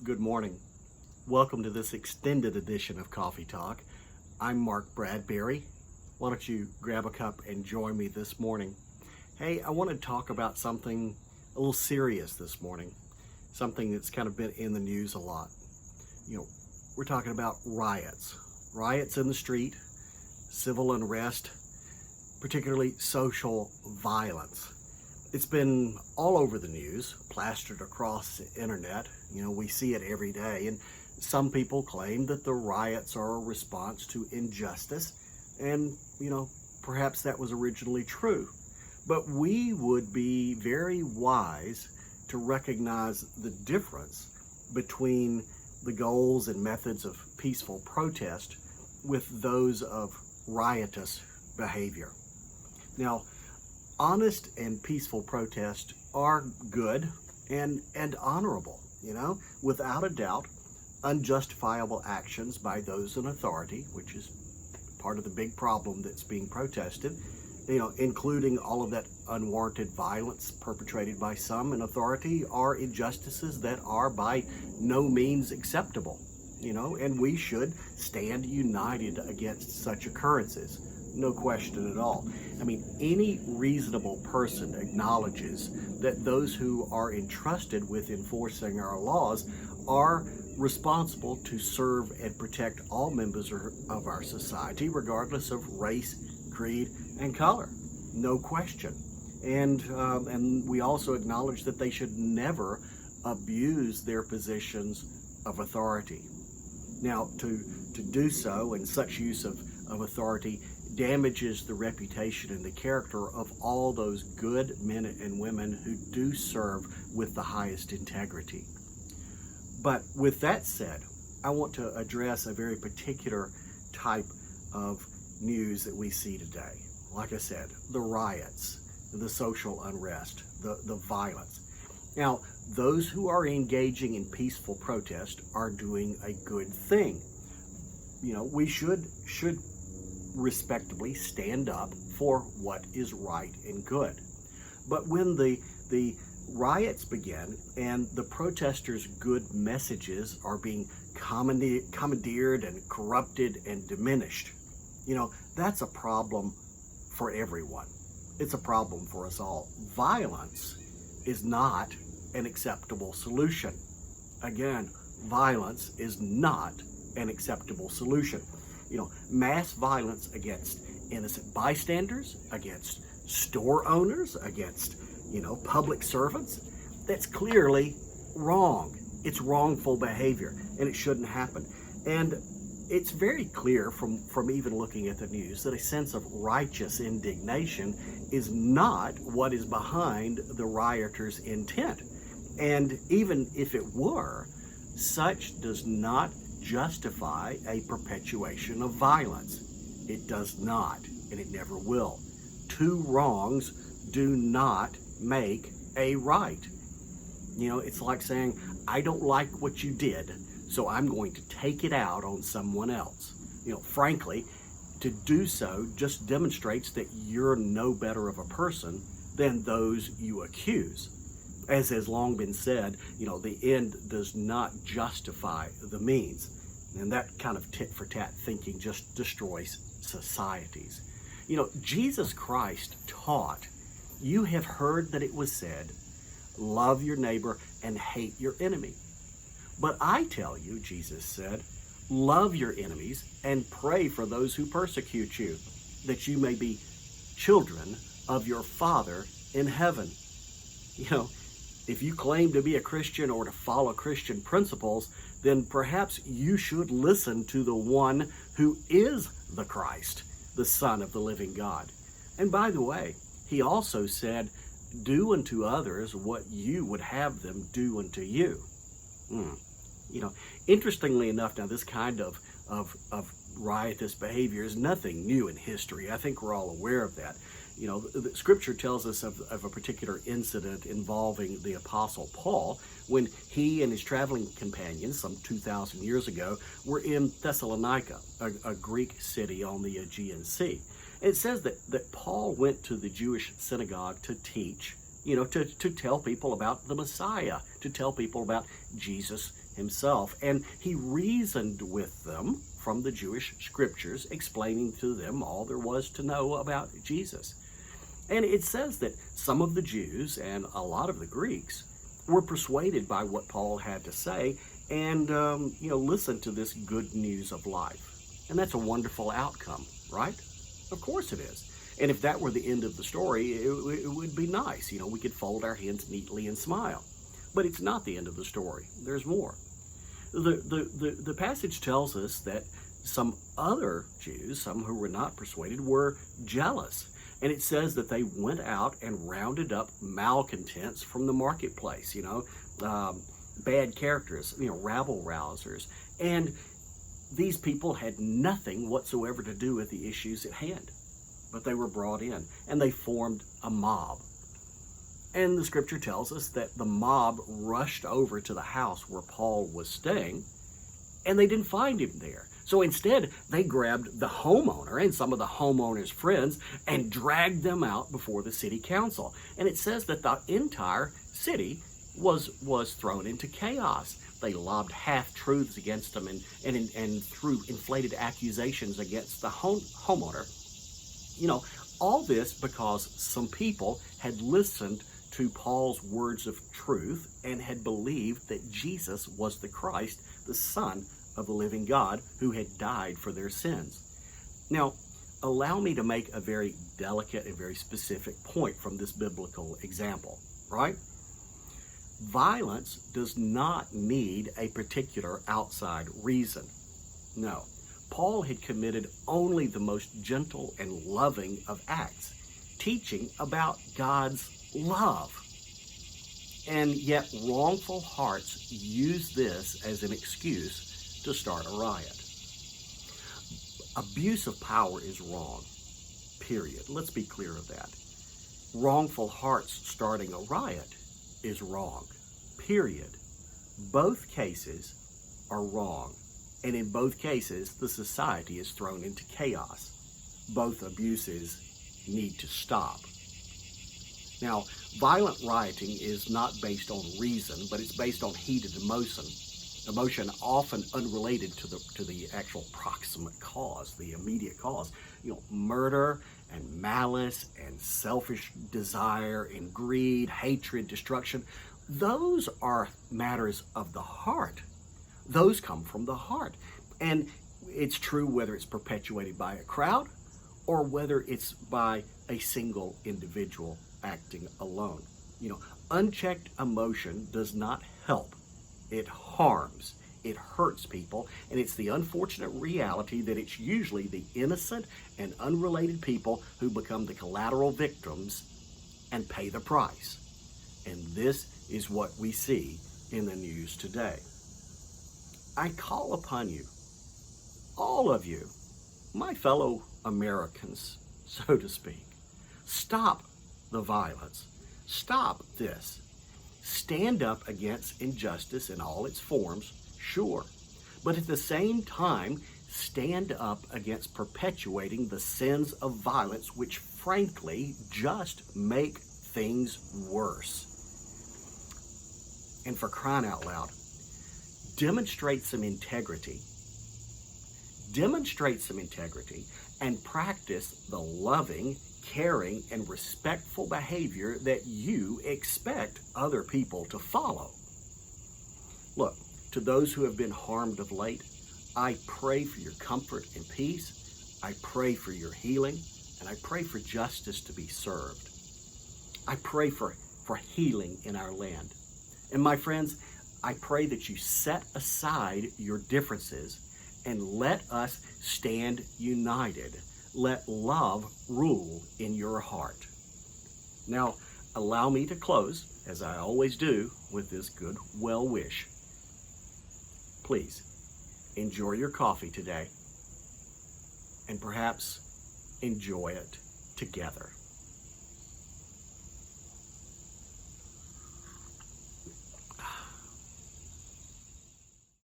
Good morning. Welcome to this extended edition of Coffee Talk. I'm Mark Bradberry. Why don't you grab a cup and join me this morning? Hey, I want to talk about something a little serious this morning, something that's kind of been in the news a lot. We're talking about riots in the street, civil unrest, particularly social violence. It's been all over the news, plastered across the internet. We see it every day. And some people claim that the riots are a response to injustice. And, perhaps that was originally true. But we would be very wise to recognize the difference between the goals and methods of peaceful protest with those of riotous behavior. Now, honest and peaceful protest are good and honorable, without a doubt. Unjustifiable actions by those in authority, which is part of the big problem that's being protested, including all of that unwarranted violence perpetrated by some in authority, are injustices that are by no means acceptable, and we should stand united against such occurrences. No question at all. Any reasonable person acknowledges that those who are entrusted with enforcing our laws are responsible to serve and protect all members of our society, regardless of race, creed, and color. No question. And we also acknowledge that they should never abuse their positions of authority. Now, to do so, and such use of authority damages the reputation and the character of all those good men and women who do serve with the highest integrity. But with that said, I want to address a very particular type of news that we see today. Like I said, the riots, the social unrest, the violence. Now, those who are engaging in peaceful protest are doing a good thing. We should respectably stand up for what is right and good. But when the riots begin and the protesters' good messages are being commandeered and corrupted and diminished, that's a problem for everyone. It's a problem for us all. Violence is not an acceptable solution. Again, violence is not an acceptable solution. Mass violence against innocent bystanders, against store owners, against, public servants, that's clearly wrong. It's wrongful behavior, and it shouldn't happen. And it's very clear from even looking at the news that a sense of righteous indignation is not what is behind the rioters' intent. And even if it were, such does not justify a perpetuation of violence. It does not, and it never will. Two wrongs do not make a right. It's like saying, I don't like what you did, so I'm going to take it out on someone else. Frankly, to do so just demonstrates that you're no better of a person than those you accuse. As has long been said, the end does not justify the means. And that kind of tit-for-tat thinking just destroys societies. Jesus Christ taught, you have heard that it was said, love your neighbor and hate your enemy. But I tell you, Jesus said, love your enemies and pray for those who persecute you, that you may be children of your Father in heaven. If you claim to be a Christian or to follow Christian principles, then perhaps you should listen to the one who is the Christ, the Son of the living God. And by the way, he also said, do unto others what you would have them do unto you. Interestingly enough, now this kind of riotous behavior is nothing new in history. I think we're all aware of that. The scripture tells us of a particular incident involving the Apostle Paul when he and his traveling companions, some 2,000 years ago, were in Thessalonica, a Greek city on the Aegean Sea. And it says that Paul went to the Jewish synagogue to teach, to tell people about the Messiah, to tell people about Jesus himself, and he reasoned with them from the Jewish scriptures, explaining to them all there was to know about Jesus. And it says that some of the Jews and a lot of the Greeks were persuaded by what Paul had to say and, listened to this good news of life. And that's a wonderful outcome, right? Of course it is. And if that were the end of the story, it would be nice. We could fold our hands neatly and smile. But it's not the end of the story. There's more. The passage tells us that some other Jews, some who were not persuaded, were jealous. And it says that they went out and rounded up malcontents from the marketplace, bad characters, rabble-rousers. And these people had nothing whatsoever to do with the issues at hand. But they were brought in, and they formed a mob. And the scripture tells us that the mob rushed over to the house where Paul was staying, and they didn't find him there. So instead, they grabbed the homeowner and some of the homeowner's friends and dragged them out before the city council. And it says that the entire city was thrown into chaos. They lobbed half-truths against them and threw inflated accusations against the homeowner. All this because some people had listened to Paul's words of truth and had believed that Jesus was the Christ, the Son of the living God, who had died for their sins. Now, allow me to make a very delicate and very specific point from this biblical example, right? Violence does not need a particular outside reason. No. Paul had committed only the most gentle and loving of acts, teaching about God's love. And yet wrongful hearts use this as an excuse to start a riot. Abuse of power is wrong, period. Let's be clear of that. Wrongful hearts starting a riot is wrong, period. Both cases are wrong. And in both cases, the society is thrown into chaos. Both abuses need to stop. Now, violent rioting is not based on reason, but it's based on heated emotion often unrelated to the actual proximate cause, the immediate cause. Murder and malice and selfish desire and greed, hatred, destruction, those are matters of the heart. Those come from the heart. And it's true whether it's perpetuated by a crowd or whether it's by a single individual acting alone. Unchecked emotion does not help. It harms. It hurts people. And it's the unfortunate reality that it's usually the innocent and unrelated people who become the collateral victims and pay the price. And this is what we see in the news today. I call upon you, all of you, my fellow Americans, so to speak, stop the violence. Stop this. Stand up against injustice in all its forms, sure, but at the same time, stand up against perpetuating the sins of violence, which frankly just make things worse. And for crying out loud, demonstrate some integrity. Demonstrate some integrity and practice the loving, caring, and respectful behavior that you expect other people to follow. Look, to those who have been harmed of late, I pray for your comfort and peace. I pray for your healing, and I pray for justice to be served. I pray for healing in our land. And my friends, I pray that you set aside your differences and let us stand united. Let love rule in your heart. Now, allow me to close, as I always do, with this good well wish. Please, enjoy your coffee today, and perhaps enjoy it together.